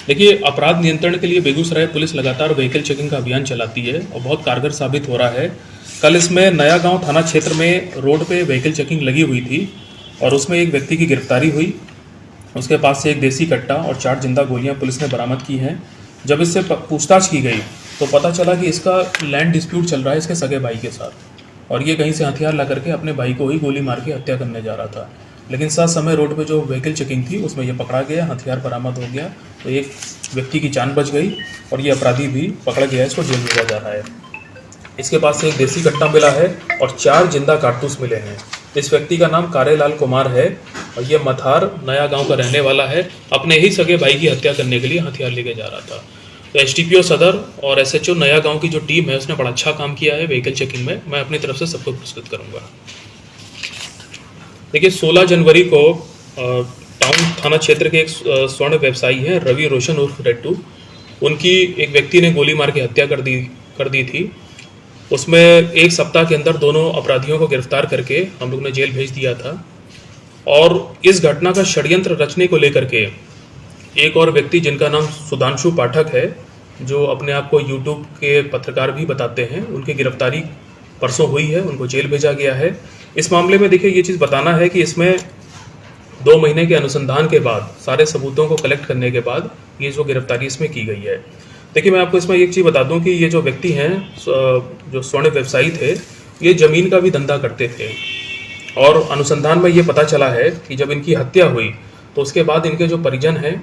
देखिए, अपराध नियंत्रण के लिए बेगूसराय पुलिस लगातार व्हीकल चेकिंग का अभियान चलाती है और बहुत कारगर साबित हो रहा है। कल इसमें नया गांव थाना क्षेत्र में रोड पे व्हीकल चेकिंग लगी हुई थी और उसमें एक व्यक्ति की गिरफ्तारी हुई। उसके पास से एक देसी कट्टा और 4 जिंदा गोलियां पुलिस ने बरामद की हैं। जब इससे पूछताछ की गई तो पता चला कि इसका लैंड डिस्प्यूट चल रहा है इसके सगे भाई के साथ और ये कहीं से हथियार ला करके अपने भाई को ही गोली मार के हत्या करने जा रहा था। लेकिन साथ समय रोड पे जो व्हीकल चेकिंग थी उसमें ये पकड़ा गया, हथियार बरामद हो गया, तो एक व्यक्ति की जान बच गई और ये अपराधी भी पकड़ा गया, इसको जेल भेजा जा रहा है। इसके पास से एक देसी कट्टा मिला है और 4 जिंदा कारतूस मिले हैं। इस व्यक्ति का नाम कारेलाल कुमार है और ये मथार नया गांव का रहने वाला है। अपने ही सगे भाई की हत्या करने के लिए हथियार लेके जा रहा था। तो एसटीपीओ सदर और एसएचओ नया गांव की जो टीम है उसने बड़ा अच्छा काम किया है व्हीकल चेकिंग में। मैं अपनी तरफ से सबको पुरस्कृत करूंगा। देखिए, 16 जनवरी को टाउन थाना क्षेत्र के एक स्वर्ण व्यवसायी हैं रवि रोशन उर्फ रेड्डू, उनकी एक व्यक्ति ने गोली मार के हत्या कर दी थी। उसमें एक सप्ताह के अंदर दोनों अपराधियों को गिरफ्तार करके हम लोग ने जेल भेज दिया था। और इस घटना का षड्यंत्र रचने को लेकर के एक और व्यक्ति जिनका नाम सुधांशु पाठक है, जो अपने आप को यूट्यूब के पत्रकार भी बताते हैं, उनकी गिरफ्तारी परसों हुई है, उनको जेल भेजा गया है। इस मामले में देखिए, ये चीज़ बताना है कि इसमें 2 महीने के अनुसंधान के बाद, सारे सबूतों को कलेक्ट करने के बाद ये जो गिरफ्तारी इसमें की गई है। देखिए, मैं आपको इसमें एक चीज़ बता दूं कि ये जो व्यक्ति हैं, जो स्वर्ण व्यवसायी थे, ये ज़मीन का भी धंधा करते थे और अनुसंधान में ये पता चला है कि जब इनकी हत्या हुई तो उसके बाद इनके जो परिजन हैं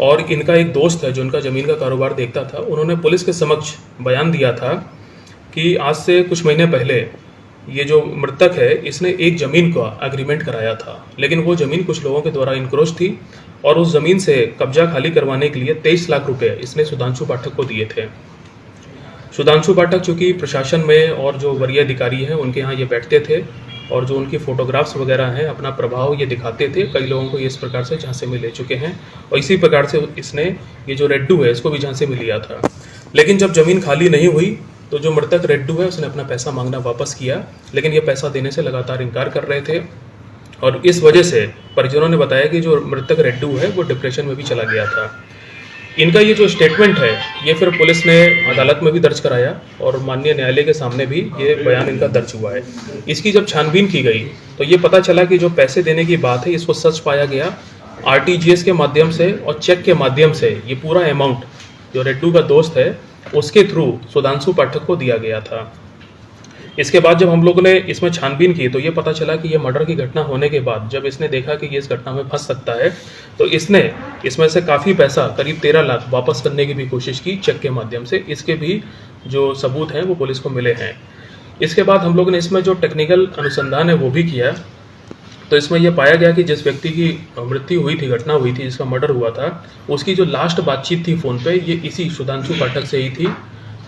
और इनका एक दोस्त है जो इनका ज़मीन का कारोबार देखता था, उन्होंने पुलिस के समक्ष बयान दिया था कि आज से कुछ महीने पहले ये जो मृतक है इसने एक ज़मीन का एग्रीमेंट कराया था, लेकिन वो ज़मीन कुछ लोगों के द्वारा इनक्रोच थी और उस ज़मीन से कब्जा खाली करवाने के लिए 23 लाख रुपए इसने सुधांशु पाठक को दिए थे। सुधांशु पाठक चूँकि प्रशासन में और जो वरीय अधिकारी हैं उनके यहाँ ये बैठते थे और जो उनकी फ़ोटोग्राफ्स वगैरह हैं, अपना प्रभाव ये दिखाते थे। कई लोगों को ये इस प्रकार से झांसे में ले चुके हैं और इसी प्रकार से इसने ये जो रेड्डू है इसको भी झांसे में लिया था। लेकिन जब ज़मीन खाली नहीं हुई तो जो मृतक रेड्डू है उसने अपना पैसा मांगना वापस किया, लेकिन ये पैसा देने से लगातार इनकार कर रहे थे और इस वजह से परिजनों ने बताया कि जो मृतक रेड्डू है वो डिप्रेशन में भी चला गया था। इनका ये जो स्टेटमेंट है ये फिर पुलिस ने अदालत में भी दर्ज कराया और माननीय न्यायालय के सामने भी ये बयान इनका दर्ज हुआ है। इसकी जब छानबीन की गई तो ये पता चला कि जो पैसे देने की बात है इसको सच पाया गया। आरटीजीएस के माध्यम से और चेक के माध्यम से ये पूरा अमाउंट जो रेड्डू का दोस्त है उसके थ्रू सुधांशु पाठक को दिया गया था। इसके बाद जब हम लोगों ने इसमें छानबीन की तो ये पता चला कि ये मर्डर की घटना होने के बाद जब इसने देखा कि ये इस घटना में फंस सकता है तो इसने इसमें से काफ़ी पैसा, करीब 13 लाख वापस करने की भी कोशिश की चेक के माध्यम से। इसके भी जो सबूत हैं वो पुलिस को मिले हैं। इसके बाद हम लोगों ने इसमें जो टेक्निकल अनुसंधान है वो भी किया, तो इसमें यह पाया गया कि जिस व्यक्ति की मृत्यु हुई थी, घटना हुई थी, जिसका मर्डर हुआ था, उसकी जो लास्ट बातचीत थी फ़ोन पे ये इसी सुधांशु पाठक से ही थी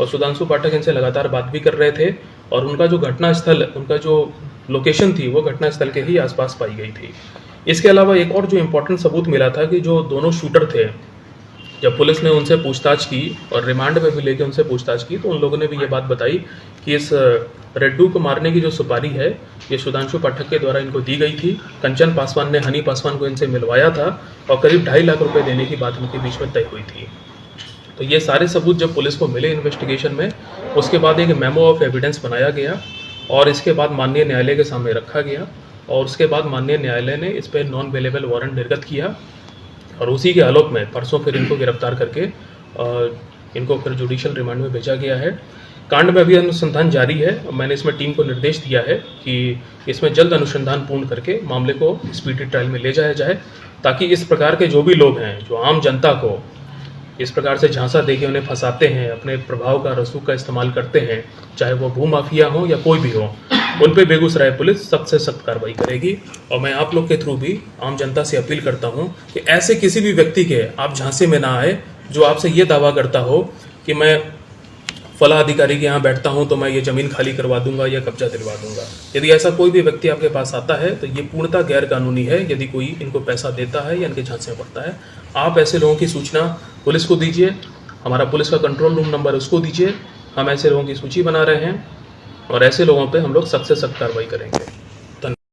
और सुधांशु पाठक इनसे लगातार बात भी कर रहे थे और उनका जो घटना स्थल, उनका जो लोकेशन थी वो घटना स्थल के ही आसपास पाई गई थी। इसके अलावा एक और जो इम्पोर्टेंट सबूत मिला था कि जो दोनों शूटर थे, जब पुलिस ने उनसे पूछताछ की और रिमांड में भी लेके उनसे पूछताछ की तो उन लोगों ने भी ये बात बताई कि इस रेड्डू को मारने की जो सुपारी है ये सुधांशु पाठक के द्वारा इनको दी गई थी। कंचन पासवान ने हनी पासवान को इनसे मिलवाया था और करीब 2.5 लाख रुपए देने की बात उनके बीच में तय हुई थी। तो ये सारे सबूत जब पुलिस को मिले इन्वेस्टिगेशन में, उसके बाद एक मेमो ऑफ एविडेंस बनाया गया और इसके बाद माननीय न्यायालय के सामने रखा गया और उसके बाद माननीय न्यायालय ने इस पर नॉन अवेलेबल वारंट निर्गत किया और उसी के आलोक में परसों फिर इनको गिरफ्तार करके इनको फिर जुडिशियल रिमांड में भेजा गया है। कांड में अभी अनुसंधान जारी है। मैंने इसमें टीम को निर्देश दिया है कि इसमें जल्द अनुसंधान पूर्ण करके मामले को स्पीडी ट्रायल में ले जाया जाए, ताकि इस प्रकार के जो भी लोग हैं जो आम जनता को इस प्रकार से झांसा देके उन्हें फंसाते हैं, अपने प्रभाव का रसूख का इस्तेमाल करते हैं, चाहे वो भूमाफिया हो या कोई भी हो, उन पे बेगूसराय पुलिस सख्त से सख्त कार्रवाई करेगी। और मैं आप लोग के थ्रू भी आम जनता से अपील करता हूं कि ऐसे किसी भी व्यक्ति के आप झांसे में ना आए जो आपसे ये दावा करता हो कि मैं फला अधिकारी के यहाँ बैठता हूँ तो मैं ये ज़मीन खाली करवा दूंगा या कब्जा दिलवा दूंगा। यदि ऐसा कोई भी व्यक्ति आपके पास आता है तो ये पूर्णतः गैर कानूनी है। यदि कोई इनको पैसा देता है या इनके झांसे में पड़ता है, आप ऐसे लोगों की सूचना पुलिस को दीजिए। हमारा पुलिस का कंट्रोल रूम नंबर उसको दीजिए। हम ऐसे लोगों की सूची बना रहे हैं और ऐसे लोगों पर हम लोग सख्त से सख्त कार्रवाई करेंगे।